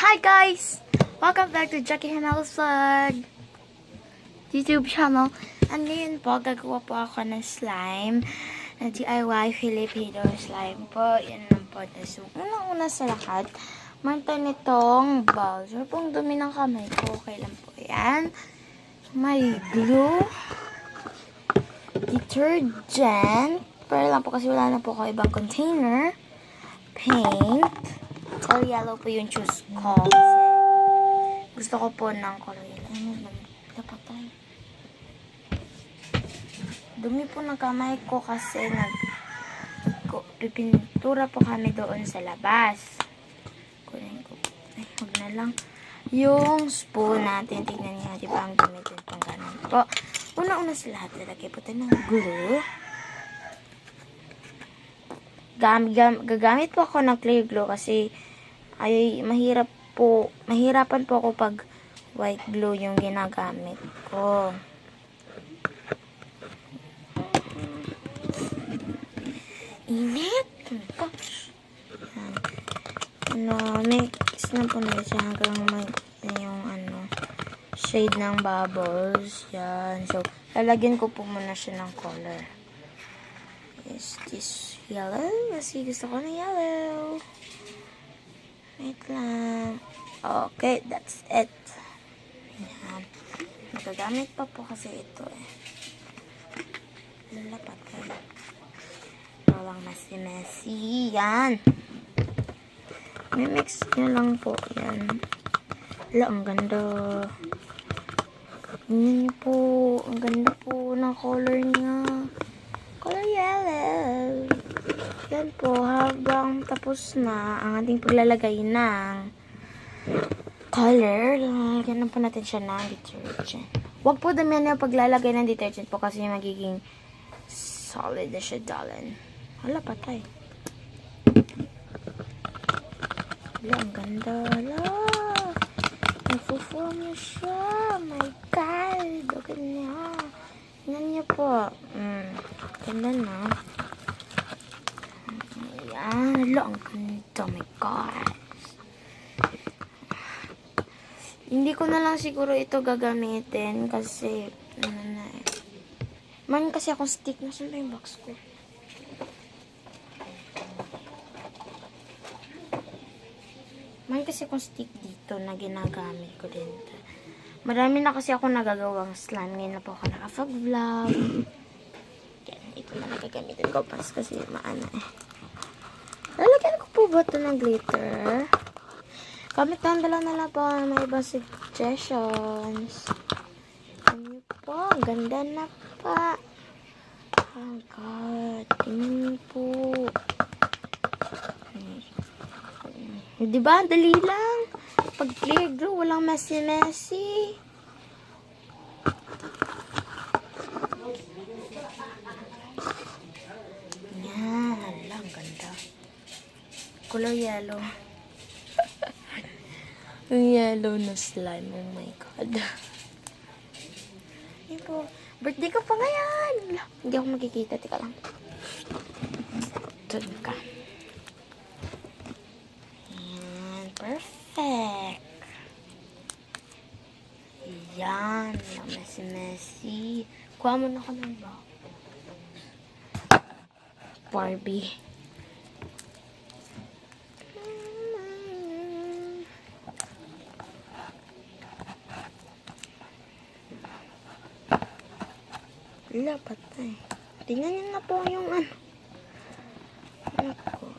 Hi guys! Welcome back to Jackie Hanel's Vlog YouTube channel. And ngayon po, gagawa po ako ng slime na DIY Filipino slime po. Yan lang po. So, unang-una sa lahat, manta nitong balls. Or pong dumi ng kamay ko. Okay lang po yan. May glue, detergent, pero lang po kasi wala na po ako ibang container, paint, color yellow po yung choose ko kasi gusto ko po ng color yellow. Ano, dapat tayo. Dumi po ng kamay ko kasi pipintura po kami doon sa labas. Kunin ko. Ay, huwag na lang. Yung spoon natin, tignan niya, di ba ang dumi din pang ganun po. Una-una sa lahat, lalagay po tayo ng glue. Gagamit po ako ng clear glue kasi ay mahirapan po ako pag white glue yung ginagamit ko. Init! Mix na po na siya hanggang yung shade ng bubbles. Yan. So, lalagyan ko po muna siya ng color. Is this yellow? Kasi gusto ko na yellow. Wait lang. Okay, that's it. Yan. Magagamit pa po kasi ito eh. Lalapat kayo. Walang messy-messy. Yan. Mimix nyo lang po. Yan. Wala, ang ganda. Yan po. Ang ganda po ng color niya. Color yellow. Yan po, habang tapos na ang ating paglalagay ng color, lalagyan po natin siya ng detergent. Huwag po damihan yung paglalagay ng detergent po kasi magiging solid na siya dalan. Hala, patay. Hala, ang ganda. Hala. Nagpo-form na siya. My God. Okay niya. Tingnan niyo po. Ganda na. Ayan. Hala, ang ganda. Oh my God. Hindi ko na lang siguro ito gagamitin kasi man kasi akong stick. Nasaan ba yung box ko? Man kasi akong stick dito na ginagamit ko din. Marami na kasi ako nagagawang slime. Ngayon na po ako nakapag-vlog. Yan, ito na nagagamitin ko pas kasi maana eh. Lalagyan ko po ba ito ng glitter? Comment down below na lang po may ibang suggestions. Ano po? Ang ganda na pa. Oh God. Tingnan po. Diba? Dali lang. Pag clear glue, walang messy-messy. Yan. Hala, ang ganda. Color yellow. Ang yellow na slime. Oh my God. Yan po. Birthday ko pa ngayon. Hindi ako makikita. Tika lang. Doon ka. Yan. Perfect. Yan. Messy-messy. Kuha mo na ko ng Barbie. Wala, patay. Tingnan niyo na po yung Nako.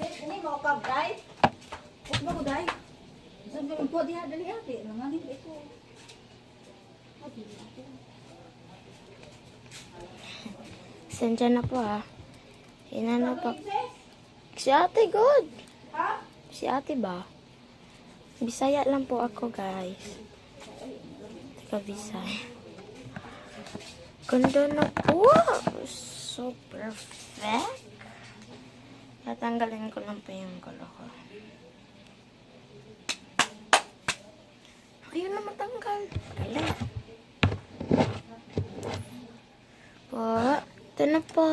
Ini mau ka, Day? Huwag mo ko, Day. Sabi mo po, diha, dali ate. Nanganin ko ito. Sensya na po ha. Inano pa. Si ate, good. Ha? Si ate ba? Bisaya lang po ako, guys. Teka, Bisaya. Ganda na po. So perfect. Tatanggalin ko lang po yung gulo ko. Ayun na matanggal. Galing. Po. Ito na po.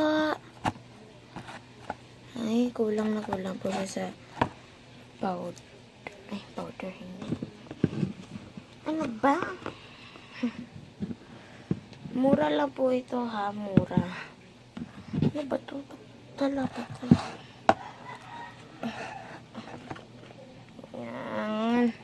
Ay, kulang na kulang po siya sa powder. Ay, powder hindi. Ano ba? Mura lang po ito ha, mura. Ano ba ito? Talaga ito. Yan.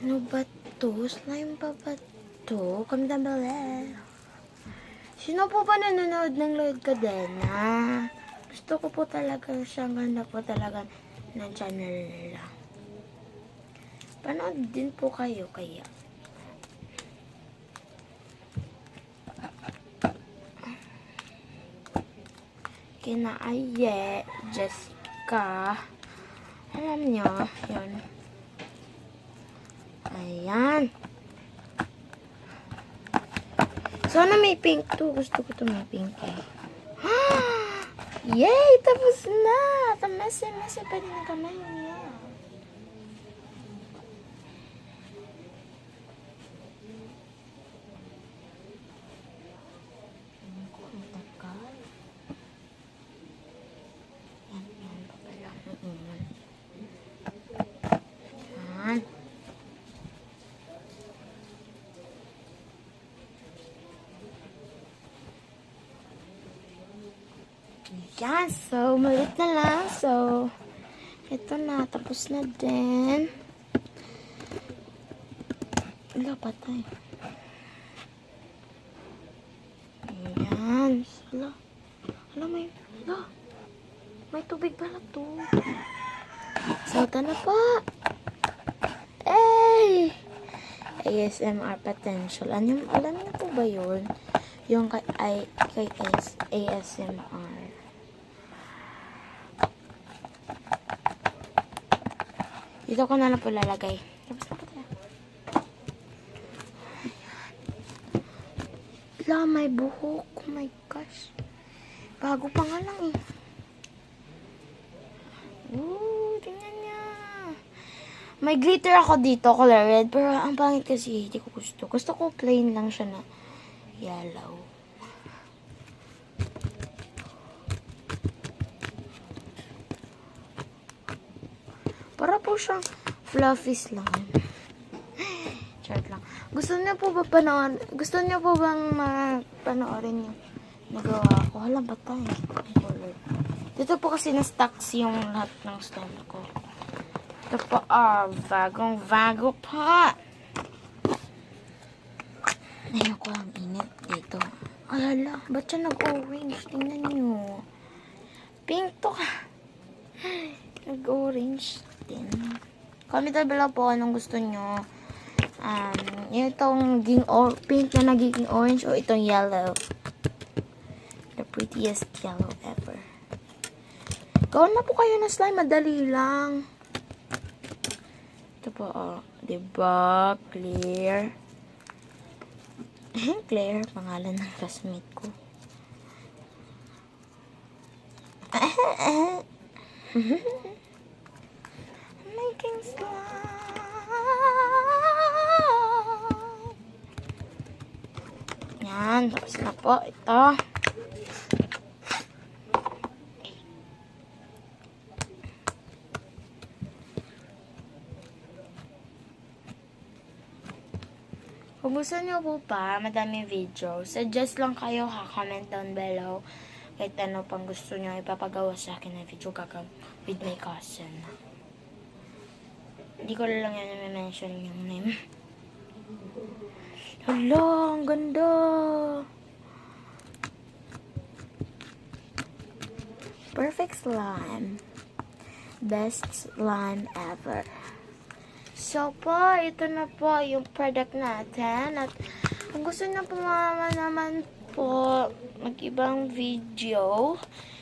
Ano ba ito? Slime pa ba ito? Comment down below. Sino po ba nanonood ng Lloyd Cadena? Gusto ko po talaga siyang ganda po talaga ng channel nila. Panood din po kayo kaya. Kina Aye, Jessica. Alam niyo, yun. Ayan. Sana may pink to. Gusto ko to may pink eh. Yay! Tapos na! Tamase-mase pa rin ang kamay niya. Yan. Yan. So, malit na lang. So, ito na. Tapos na din. Wala, patay. Ayan. Wala. Wala, may tubig pala to. So, ito na po. Hey! ASMR potential. Alam niyo po ba yun? Yung kay ASMR. Dito ko na lang po lalagay. Tapos na po tayo. Wala, may buhok. Oh my gosh. Bago pa nga lang eh. Ooh, tingnan niya. May glitter ako dito, color red. Pero ang pangit kasi, hindi ko gusto. Gusto ko plain lang siya na yellow. Para po siyang fluffy slime. Chart lang. Gusto niyo po ba bang panoorin yung nagawa ko? Hala, batay. Dito po kasi na-stocks yung lahat ng slime ko. Ito po, bagong-bago pa. Ayun ko, ang init dito. Ay, hala, ba't siya nag-orange? Tingnan niyo. Pink to ka. Nag-orange din. Comment down below po anong gusto nyo. Itong pink na nagiging orange o itong yellow. The prettiest yellow ever. Gawin na po kayo na slime. Madali lang. Ito po, diba? Clear. Claire, pangalan ng classmate ko. Making slime. Yan, tapos na po. Ito. Kung gusto nyo po pa, madaming video, suggest lang kayo ha, comment down below. Kahit ano pang gusto nyo ipapagawa sa akin na video gagawin with my cousin. Hindi ko lang yan na-mention yung name. Hala, ang ganda! Perfect slime. Best slime ever. So po, ito na po yung product natin. At kung gusto nyo po naman po mag-ibang video,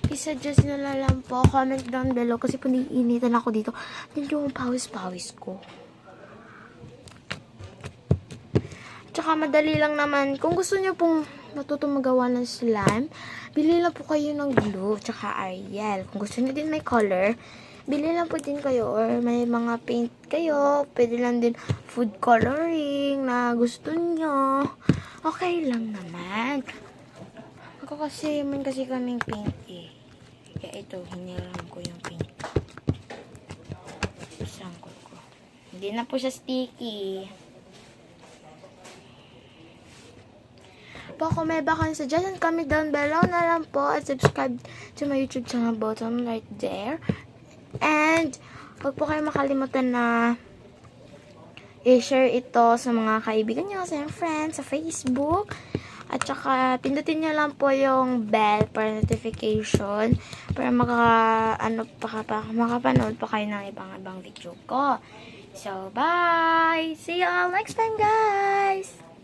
isuggest nyo na lang po. Comment down below kasi po naiinitan ako dito. Tingnan yung pawis-pawis ko. Tsaka madali lang naman. Kung gusto nyo pong matutong magawa ng slime, bili lang po kayo ng glue tsaka Ariel. Kung gusto nyo din may color, bili lang po din kayo or may mga paint kayo. Pwede lang din food coloring na gusto nyo. Okay lang naman. Ako kasi, man kasi kaming paint eh. Kaya ito, hiniram ko yung paint. Sangkot ko. Hindi na po siya sticky. Po, kung may bakan sa dyan, comment down below na lang po at subscribe to my YouTube channel button right there. And, huwag po kayo makalimutan na i-share ito sa mga kaibigan nyo, sa inyong friends, sa Facebook. At saka, pindutin nyo lang po yung bell para notification para makapanood pa kayo ng ibang video ko. So, bye! See you all next time, guys!